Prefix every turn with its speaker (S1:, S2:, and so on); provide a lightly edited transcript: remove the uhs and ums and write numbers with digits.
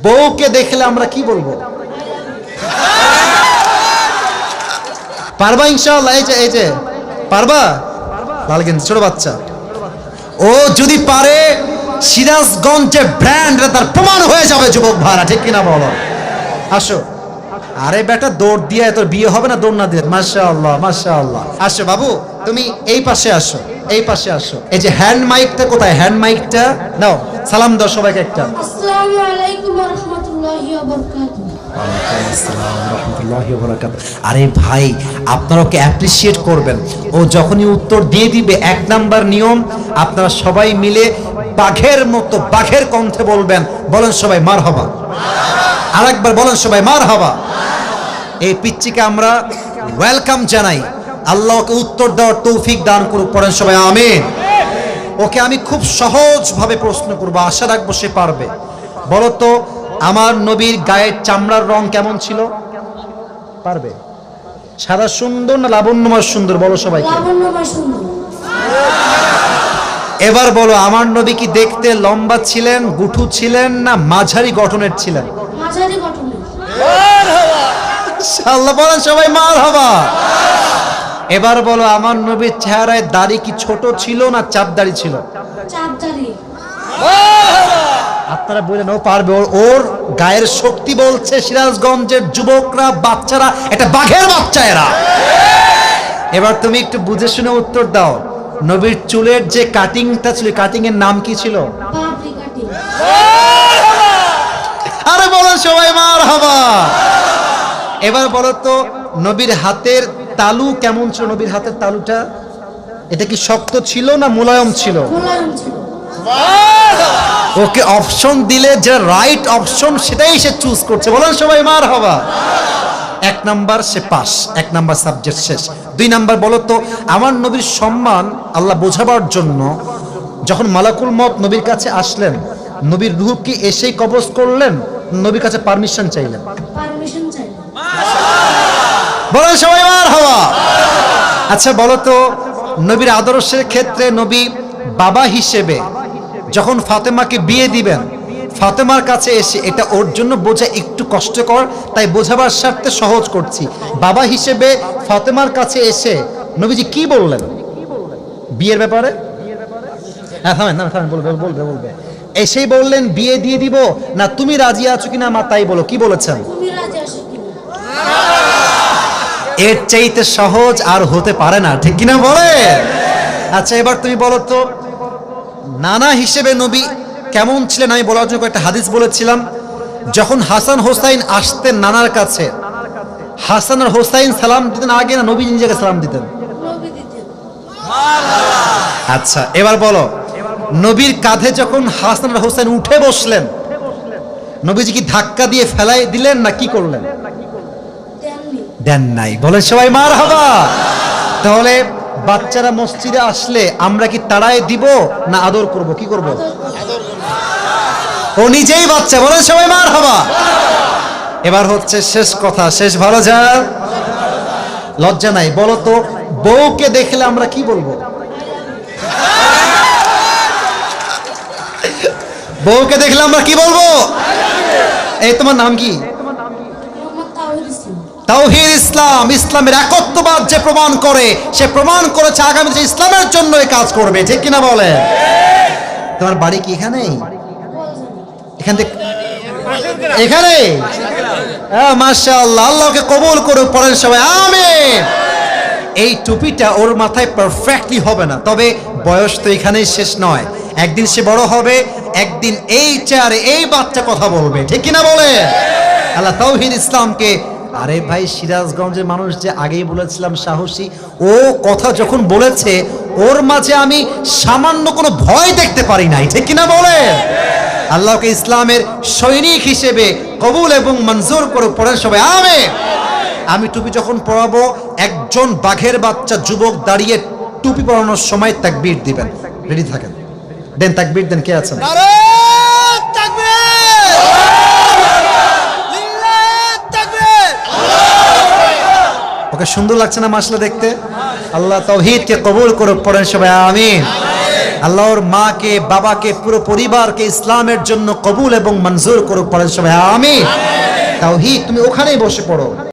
S1: বউকে দেখলে আমরা কি বলবো? পারবা ইনশাআল্লাহ? এই যে পারবা? লালগেন ছোট বাচ্চা, ও যদি পারে সিরাজগঞ্জের ব্র্যান্ড তার প্রমাণ হয়ে যাবে যুবক ভাড়া, ঠিক কিনা বলো? আসো। আরে বেটা দৌড় দিয়ে তোর বিয়ে হবে না দৌড় না দিয়ে? মাশাআল্লাহ মাশাআল্লাহ। আসো বাবু, তুমি এই পাশে আসো, এই পাশে আসো। এই যে হ্যান্ড মাইকটা কোথায়? হ্যান্ড মাইকটা নাও, সালাম দাও সবাইকে একটা।
S2: আসসালামু আলাইকুম ওয়া রাহমাতুল্লাহি ওয়া বারাকাতুহু।
S1: ওয়ালাইকুম আসসালাম ওয়া রাহমাতুল্লাহি ওয়া বারাকাতুহু। আরে ভাই, আপনারা ওকে অ্যাপ্রিশিয়েট করবেন। ও যখনই উত্তর দিয়ে দিবে, এক নাম্বার নিয়ম, আপনারা সবাই মিলে বাঘের মতো বাঘের কণ্ঠে বলবেন। বলেন সবাই মারহাবা। আরেকবার বলেন সবাই মারহাবা। এই পিচ্চিকে আমরা ওয়েলকাম জানাই। আল্লাহ ওকে উত্তর দেওয়ার তৌফিক দান করুক। পড়েন সবাই আমিন। ওকে আমি খুব সহজভাবে প্রশ্ন করব, আশা রাখবো সে পারবে। বলো তো, আমার নবীর গায়ের চামড়ার রং কেমন ছিল? পারবে? সাদা সুন্দর না লাবণ্যময় সুন্দর? বলো সবাইকে।
S2: লাবণ্যময় সুন্দর।
S1: এবার বলো, আমার নবী কি দেখতে লম্বা ছিলেন, গুঠু ছিলেন, না মাঝারি গঠনের ছিলেন?
S2: মাঝারি গঠনের।
S1: আল্লাহ বলেন সবাই মারহাবা। এবার বলো, আমার নবীর চেহারায় দাড়ি কি ছোট ছিল না চাপ দাড়ি ছিল?
S2: চাপদারি।
S1: আপনারা বললেন ও পারবে, ওর গায়ের শক্তি বলছে সিরাজগঞ্জের যুবকরা, বাচ্চারা, এটা বাঘের বাচ্চা এরা। এবার তুমি একটু বুঝে শুনে উত্তর দাও। নবীর চুলের যে কাটিংটা ছিল, কাটিং এর নাম কি ছিল?
S2: পাপড়ি কাটিং।
S1: আরে বলেন সবাই মারহাবা। এবার বলো তো, নবীর হাতের তালু কেমন ছিল? নবীর হাতের তালুটা এটা কি শক্ত ছিল না মোলায়েম ছিল?
S2: মোলায়েম ছিল।
S1: ওকে অপশন দিলে যে রাইট অপশন সেটাই সে চুজ করছে। বলেন সবাই মারহাবা। এক নাম্বার সে পাস, এক নাম্বার সাবজেক্ট শেষ। দুই নাম্বার বলো তো, আমার নবীর সম্মান আল্লাহ বোঝাবার জন্য যখন মালাকুল মউত নবীর কাছে আসলেন, নবীর রূহ কি এসেই কবজ করলেন, নবীর কাছে পারমিশন চাইলেন?
S2: পারমিশন চাইলেন।
S1: বলেন সবাই মারহাবা। আচ্ছা বলো তো, নবীর আদর্শের ক্ষেত্রে নবী বাবা হিসেবে যখন ফাতেমাকে বিয়ে দিবেন, ফাতেমার কাছে এসে, এটা ওর জন্য বোঝা একটু কষ্টকর, তাই বোঝাবার স্বার্থে সহজ করছি। বাবা হিসেবে ফাতেমার কাছে এসে নবীজি কি বললেন বিয়ের ব্যাপারে? হ্যাঁ থামেন থামেন, বলবে বলবে বলবে। এসেই বললেন বিয়ে দিয়ে দিব, না তুমি রাজি আছো কিনা মা তাই বলো, কি বলেছেন?
S2: তুমি রাজি আছো কিনা?
S1: এর চাইতে সহজ আর হতে পারে না, ঠিক কিনা বলে? আচ্ছা এবার তুমি বলো তো, নানা হিসেবে নবী কেমন ছিলেন? আমি বলার জন্য একটা হাদিস বলেছিলাম। যখন হাসান হোসাইন আসতেন নানার কাছে, হাসান আর হোসাইন সালাম দিতেন আগে না নবী নিজেকে সালাম দিতেন?
S2: নবী দিতেন।
S1: আচ্ছা এবার বলো, নবীর কাঁধে যখন হাসান আর হোসাইন উঠে বসলেন, নবীজি কি ধাক্কা দিয়ে ফেলাই দিলেন না কি করলেন?
S2: দেননি।
S1: দেন নাই। বলে সবাই মারহাবা। তাহলে বাচ্চারা মসজিদে আসলে আমরা কি তাড়ায় দিব না আদর করব? কি করব? ও নিজেই বাচ্চা। বলে সবাই মারহাবা। এবার হচ্ছে শেষ কথা, শেষ ভালো যার লজ্জা নাই। বলো তো, বউকে দেখলে আমরা কি বলবো? বউকে দেখলে আমরা কি বলবো? এই তোমার নাম কি?
S2: মোহাম্মদ তাওহীদ ইসলাম।
S1: তাওহীদ ইসলাম। ইসলামের একত্ববাদ যে প্রমাণ করে, সে প্রমাণ করেছে আগামী যে ইসলামের জন্য এই কাজ করবে, ঠিক কিনা বলে? তোমার বাড়ি কি এখানেই? এখান থেকে এখানে? মাশাআল্লাহ, আল্লাহকে কবুল করুক। পড়েন সবাই আমিন। এই টুপিটা ওর মাথায় পারফেক্টলি হবে না, তবে বয়স তো এখানেই শেষ নয়। একদিন সে বড় হবে, একদিন এই চেয়ারে এই বাচ্চা কথা বলবে, ঠিক কিনা বলে? আল্লাহ তাওহীদ ইসলামকে, আরে ভাই সিরাজগঞ্জের মানুষ যে আগেই বলেছিলাম সাহসী, ও কথা যখন বলেছে ওর মাঝে আমি সামান্য কোনো ভয় দেখতে পারি নাই, ঠিক কিনা বলে? আল্লাহকে ইসলামের সৈনিক হিসেবে কবুল এবং মঞ্জুর করুক। পড়েন সবাই আমিন। আমি টুপি যখন পরাবো, একজন বাঘের বাচ্চা যুবক দাঁড়িয়ে টুপি পরানোর সময় তাকবীর দিবেন। রেডি থাকেন, দেন তাকবীর দেন। কে আছেন? ওকে সুন্দর লাগছে না মাশাআল্লাহ দেখতে? আল্লাহ তাওহীদকে কবুল করুক। পড়েন সবাই আমিন। আল্লাহ ওর মাকে, বাবাকে, পুরো পরিবারকে ইসলামের জন্য কবুল এবং মঞ্জুর করুক। পড়েন সবাই আমিন। তাওহীদ, তুমি ওখানেই বসে পড়ো।